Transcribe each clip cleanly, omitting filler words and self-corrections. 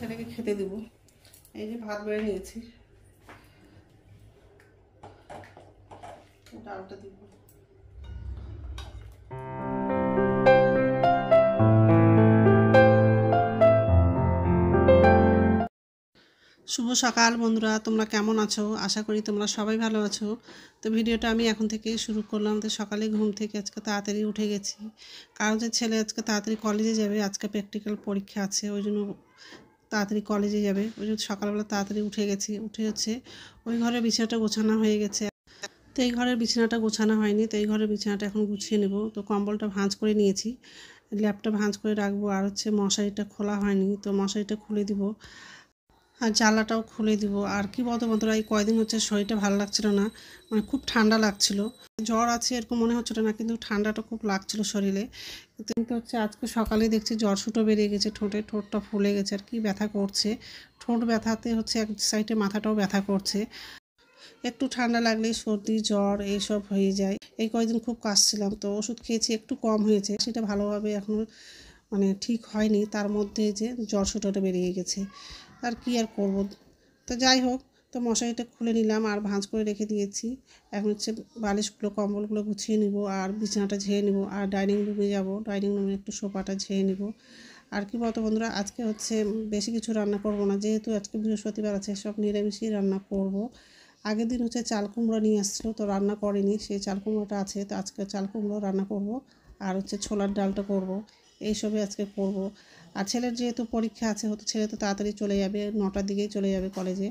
ছেলেকে খেতে দিব। এই যে ভাত বেড়ে নিয়েছি, ডালটা দিব। শুভ সকাল বন্ধুরা, তোমরা কেমন আছো? আশা করি তোমরা সবাই ভালো আছো। তো ভিডিওটা আমি এখন থেকে শুরু করলাম। তো সকালে ঘুম থেকে আজকে তাড়াতাড়ি উঠে গেছি, কারণ যে ছেলে আজকে তাড়াতাড়ি কলেজে যাবে, আজকে প্র্যাকটিক্যাল পরীক্ষা আছে, ওই জন্য তাড়াতাড়ি কলেজে যাবে। ওই জন্য সকালবেলা তাড়াতাড়ি উঠে গেছি। উঠে হচ্ছে ওই ঘরের বিছানাটা গোছানো হয়ে গেছে। তো এই ঘরের বিছানাটা গোছানো হয়নি, তো এই ঘরের বিছানাটা এখন গুছিয়ে নেব। তো কম্বলটা ভাঁজ করে নিয়েছি, ল্যাপটা ভাঁজ করে রাখবো। আর হচ্ছে মশারিটা খোলা হয়নি, তো মশারিটা খুলে দিব আর জানলাটাও খুলে দিব। আর কি বলতো বন্ধুরা, এই কয়দিন হচ্ছে শরীরটা ভালো লাগছিল না, মানে খুব ঠান্ডা লাগছিল। জ্বর আছে এরকম মনে হচ্ছিল না, কিন্তু ঠান্ডাটা খুব লাগছিল শরীরে। কিন্তু হচ্ছে আজকে সকালে দেখছি জ্বর সুটো বেরিয়ে গেছে, ঠোঁটটা ফুলে গেছে আর কি ব্যথা করছে। ঠোঁট ব্যথাতে হচ্ছে এক সাইডে মাথাটাও ব্যথা করছে। একটু ঠান্ডা লাগলেই সর্দি জ্বর এইসব হয়ে যায়। এই কয়দিন খুব কাশছিলাম, তো ওষুধ খেয়েছি, একটু কম হয়েছে, সেটা ভালোভাবে এখন মানে ঠিক হয়নি। তার মধ্যে যে জ্বর সুটোটা বেরিয়ে গেছে, আর কি আর করব। তো যাই হোক, তো মশারিটা খুলে নিলাম আর ভাঁজ করে রেখে দিয়েছি। এখন হচ্ছে বালিশগুলো কম্বলগুলো গুছিয়ে নিব আর বিছানাটা ঝেড়ে নিব। আর ডাইনিং রুমে যাব, ডাইনিং রুমে একটু সোফাটা ঝেড়ে নিব। আর কি বলতো বন্ধুরা, আজকে হচ্ছে বেশি কিছু রান্না করব না, যেহেতু আজকে বৃহস্পতিবার আছে, সব নিরামিষই রান্না করব। আগের দিন হচ্ছে চাল কুমড়ো নিয়ে আসছিলো, তো রান্না করিনি, সেই চাল কুমড়োটা আছে, তো আজকে চাল কুমড়ো রান্না করব। আর হচ্ছে ছোলার ডালটা করব, এইসবই আজকে করব। আর ছেলের যেহেতু পরীক্ষা আছে, হয়তো ছেলে তো তাড়াতাড়ি চলে যাবে, 9টার দিকেই চলে যাবে কলেজে।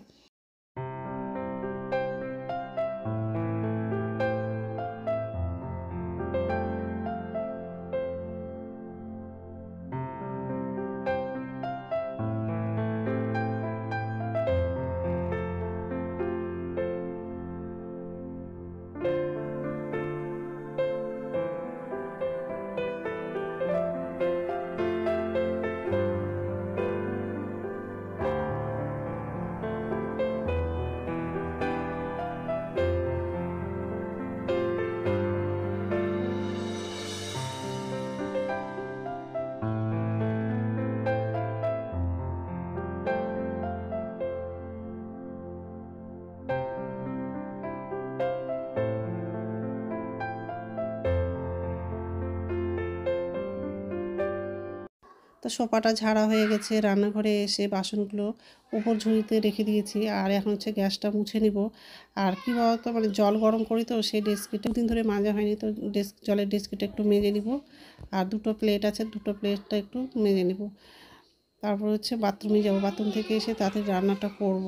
তো সোফাটা ঝাড়া হয়ে গেছে, রান্নাঘরে এসে বাসনগুলো উপর ঝুড়িতে রেখে দিয়েছি। আর এখন হচ্ছে গ্যাসটা মুছে নিব। আর কী বলতো, মানে জল গরম করি, তো সেই ডেস্কিটা দিন ধরে মাজা হয়নি, তো জলের ডেস্কিটা একটু মেজে নিব। আর দুটো প্লেট আছে, দুটো প্লেটটা একটু মেজে নিব। তারপর হচ্ছে বাথরুমে যাব, বাথরুম থেকে এসে তাড়াতাড়ি রান্নাটা করব।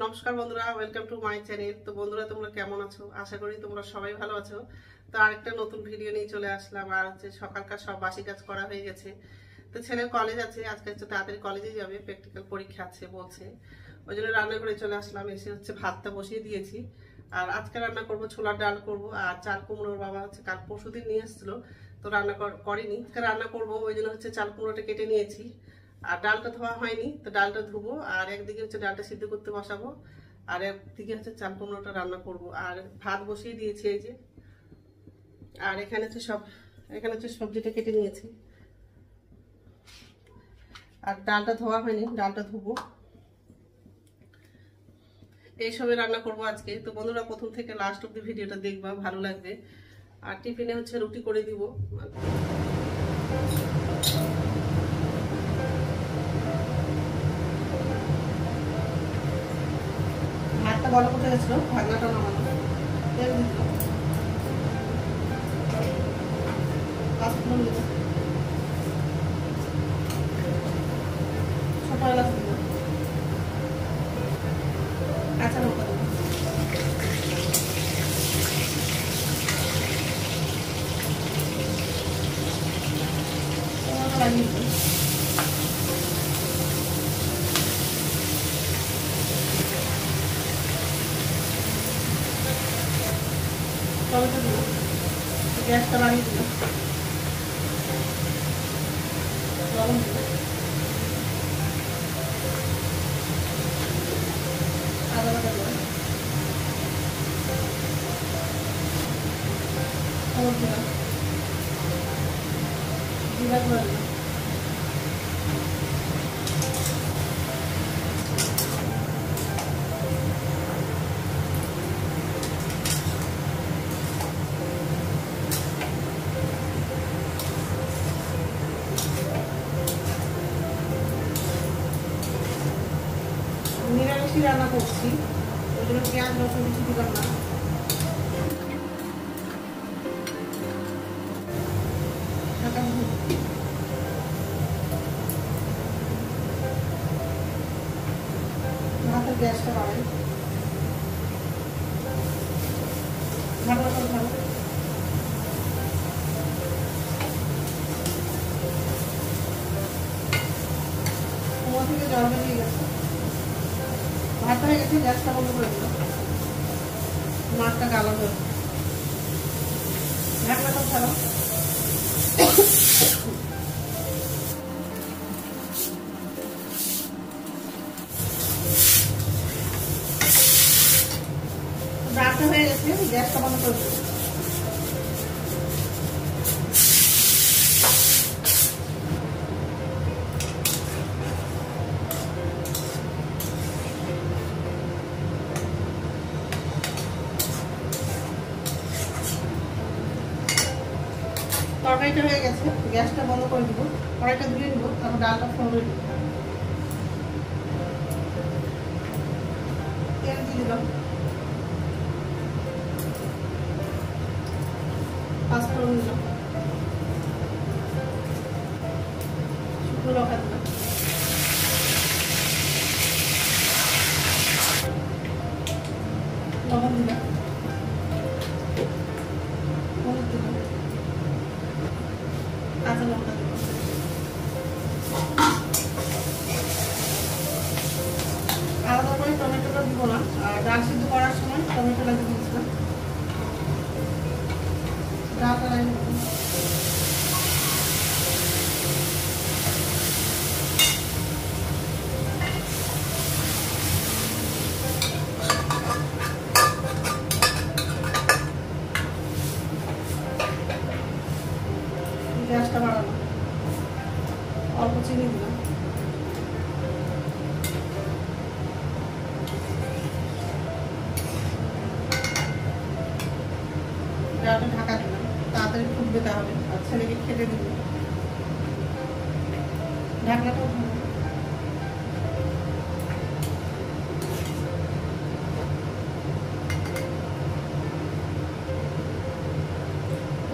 নমস্কার বন্ধুরা, ওয়েলকাম টু মাই চ্যানেল। তো বন্ধুরা, তোমরা কেমন আছো? আশা করি তোমরা সবাই ভালো আছো। তো আরেকটা নতুন ভিডিও নিয়ে চলে আসলাম। আর হচ্ছে সকালকার সব বাসি কাজ করা হয়ে গেছে। তো ছেলের কলেজ আছে, আজকে হচ্ছে তাড়াতাড়ি কলেজে যাবে, প্র্যাকটিক্যাল পরীক্ষা আছে বলছে, ওই জন্য রান্না করে চলে আসলাম। এসে হচ্ছে ভাতটা বসিয়ে দিয়েছি। আর আজকে রান্না করব ছোলার ডাল করব। আর চাল কুমড়োর বাবা হচ্ছে কাল পরশুদিন নিয়ে এসেছিলো, তো রান্না করিনি, রান্না করব, ওই জন্য হচ্ছে চাল কুমড়োটা কেটে নিয়েছি। আর ডালটা ধোয়া হয়নি, তো ডালটা ধুবো। আর একদিকে হচ্ছে ডালটা সিদ্ধ করতে বসাবো, আর একদিকে হচ্ছে চাল কুমড়োটা রান্না করব। আর ভাত বসিয়ে দিয়েছি এই যে। আর এখানে হচ্ছে সবজিটা কেটে নিয়েছি। আর ডালটা ধোয়া হয়নি, ডালটা ধুবো। এইসবের রান্না করব আজকে। তো বন্ধুরা প্রথম থেকে লাস্ট অব্দি ভিডিওটা দেখবা, ভালো লাগবে। আর টিফিনে হচ্ছে রুটি করে দিব। ভাতটা বড় করতে গেছিল, ভাগনাটা নামানো, তেল দিত, পাঁচফোড়ন দিত, ছোট এলাচ দিল, কাঁচা লঙ্কা দিল, লাগিয়ে দিল, টমেটো দিল, গ্যাসটা বাড়িয়ে দিল, লবণ দিল, আদা বাটা দিল, হলুদ দিলাম, জিরা গুঁড়া দিলাম, নিরামিষই রান্না করছি, ওই জন্য পেঁয়াজ রসুন কিছু দিলাম না। ভাতের গ্যাসটা বাড়াই, ঢাকনা করে ভালো কুয়া থেকে জল বেরিয়ে গেছে, ভাত হয়ে গেছে, গ্যাসটা বন্ধ করে দিল, মাছটা গালা হয়ে ঢাকনাটা ছাড়াও। ডালটা হয়ে গেছে, গ্যাসটা বন্ধ করে দিল। তরকারিটা হয়ে গেছে, গ্যাসটা বন্ধ করে দিব, কড়াইটা ধুয়ে নিব, তারপর ডালটা ফোড়ন দিব, তেল দিয়ে দিলাম, পাঁচফোড়ন দিলাম, শুকনো লঙ্কা দিলাম, লবণ দিলাম, হলুদ দিলাম, কাঁচা লঙ্কা দিলাম, আলাদা করে টমেটোটা দিব না, আর ডাল সিদ্ধ করার সময় টমেটো লাগিয়ে দিয়েছিলাম, ডালটা লাগিয়ে দিলাম, গ্যাসটা বাড়ানো, অল্প চিনি দিলাম, ডালটা ঢাকা দিলাম, তাড়াতাড়ি ফুটবে তাহলে, আর ছেলেকে খেতে দিব, ঢাকনাটা উঠানো,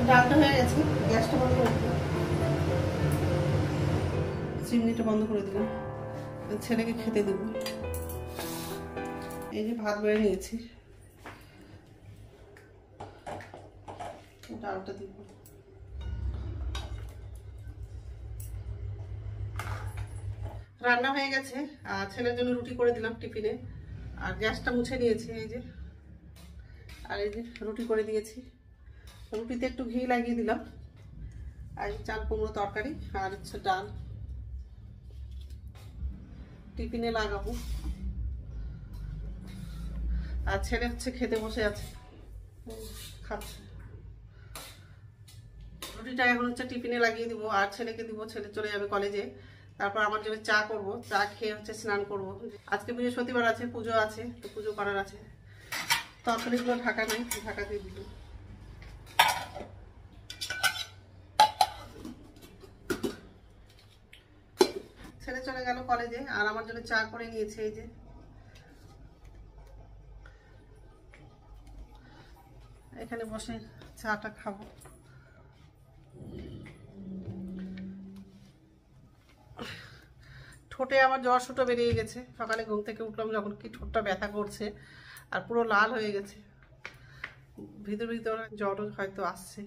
ডালটা হয়ে গেছে, গ্যাসটা বন্ধ করে দিলাম, চিমনিটা বন্ধ করে দিলাম, ছেলেকে খেতে দেব। এই যে ভাত বেড়ে নিয়েছি, ডালটা দিব, রান্না হয়ে গেছে, আর ছেলের জন্য রুটি করে দিলাম টিফিনে, আর গ্যাসটা মুছে নিয়েছি এই যে, আর এই যে রুটি করে দিয়েছি, রুটিতে একটু ঘি লাগিয়ে দিলাম, আর চাল কুমড়ো তরকারি, আর হচ্ছে ডাল টিফিনে লাগাবো। আর ছেলে হচ্ছে খেতে বসে আছে, খাচ্ছে। রুটিটা এখন হচ্ছে টিফিনে লাগিয়ে দিব, আর ছেলেকে দিব, ছেলে চলে যাবে কলেজে। তারপর আমার জন্য চা করব, চা খেয়ে হচ্ছে স্নান করব। আজকে বৃহস্পতিবার আছে, পুজো আছে, তো পুজো করার আছে। তরকারিগুলো ঢাকা নেই, ঢাকা দিয়ে দিল। ছেলে চলে গেল কলেজে, আর আমার জন্য চা করে নিয়েছে। এই যে এখানে বসে চাটা খাবো। ঠোঁটে আমার জ্বর সুটো বেরিয়ে গেছে। সকালে ঘুম থেকে উঠলাম যখন, কি ঠোঁটটা ব্যথা করছে আর পুরো লাল হয়ে গেছে। ভিতর ভিতর জ্বর হয়তো আসছে।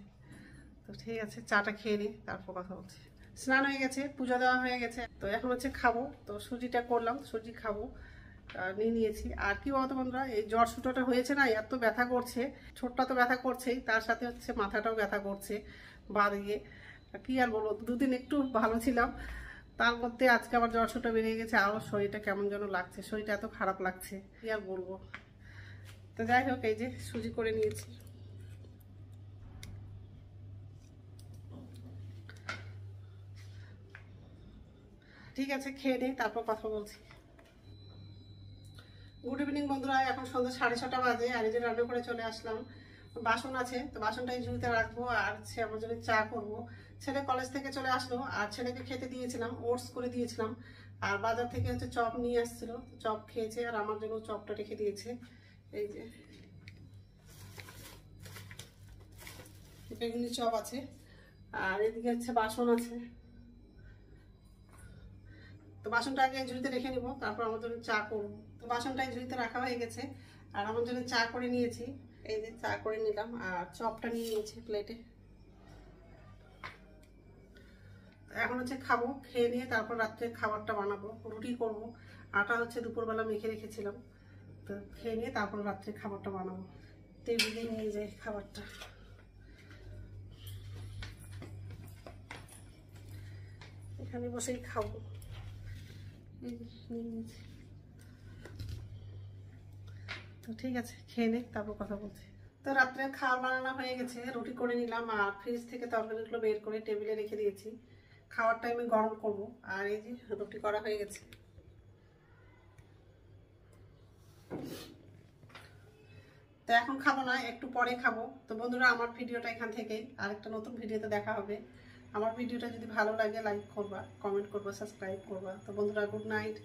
তো ঠিক আছে, চাটা খেয়ে নিই, তারপর কথা বলছি। স্নান হয়ে গেছে, পুজো দেওয়া হয়ে গেছে, তো এখন হচ্ছে খাবো। তো সুজিটা করলাম, সুজি খাবো, নিয়ে নিয়েছি। আর কি বলতো বন্ধুরা, এই জ্বর সুটোটা হয়েছে না, এত ব্যথা করছে। ঠোঁটটা তো ব্যথা করছেই, তার সাথে হচ্ছে মাথাটাও ব্যথা করছে বা দিকে। কি আর বলবো, দুদিন একটু ভালো ছিলাম, তার মধ্যে আজকে আবার জ্বর সুটো বেরিয়ে গেছে। আরও শরীরটা কেমন যেন লাগছে, শরীরটা এত খারাপ লাগছে, কি আর বলবো। তো যাই হোক, এই যে সুজি করে নিয়েছি। ঠিক আছে, খেয়ে নিই, তারপর কথা বলছি। গুড ইভিনিং বন্ধুরা, এখন সন্ধ্যা 6:30 বাজে, আর এই যে রান্না করে চলে আসলাম। বাসন আছে, তো বাসনটা এই ঝুড়িতে রাখবো, আর আমার জন্য চা করবো। ছেলে কলেজ থেকে চলে আসলো, আর ছেলেকে খেতে দিয়েছিলাম, ওটস করে দিয়েছিলাম। আর বাজার থেকে হচ্ছে চপ নিয়ে আসছিল, চপ খেয়েছে, আর আমার জন্য চপটা রেখে দিয়েছে। এই যে বেগুনি চপ আছে, আর এদিকে হচ্ছে বাসন আছে। তো বাসনটা আগে ঝুড়িতে রেখে নিব, তারপর আমার জন্য চা করবো। তো বাসনটা ঝুড়িতে রাখা হয়ে গেছে, আর আমার জন্য চা করে নিয়েছি। এই যে চা করে নিলাম, আর চপটা নিয়ে নিয়েছি প্লেটে। এখন হচ্ছে খাবো, খেয়ে নিয়ে তারপর রাত্রে খাবারটা বানাবো। রুটি করব, আটা হচ্ছে দুপুরবেলা মেখে রেখেছিলাম। তো খেয়ে নিয়ে তারপর রাত্রে খাবারটা বানাবো। টেবিলে নিয়ে যাই খাবারটা। এখানে বসেই খাবো। তো ঠিক আছে, খেয়ে নে, তারপর কথা বলছি। তো রাত্রে খাওয়ার বানানো হয়ে গেছে, রুটি করে নিলাম, আর ফ্রিজ থেকে তরকারিগুলো বের করে টেবিলে রেখে দিয়েছি। খাওয়ার টাইমে গরম করব। আর এই যে রুটি করা হয়ে গেছে। তো এখন খাবো না, একটু পরে খাবো। তো বন্ধুরা, আমার ভিডিওটা এখান থেকেই, আরেকটা নতুন ভিডিওতে দেখা হবে। আমার ভিডিওটা যদি ভালো লাগে লাইক করবা, কমেন্ট করবা, সাবস্ক্রাইব করবা। তো বন্ধুরা, গুড নাইট।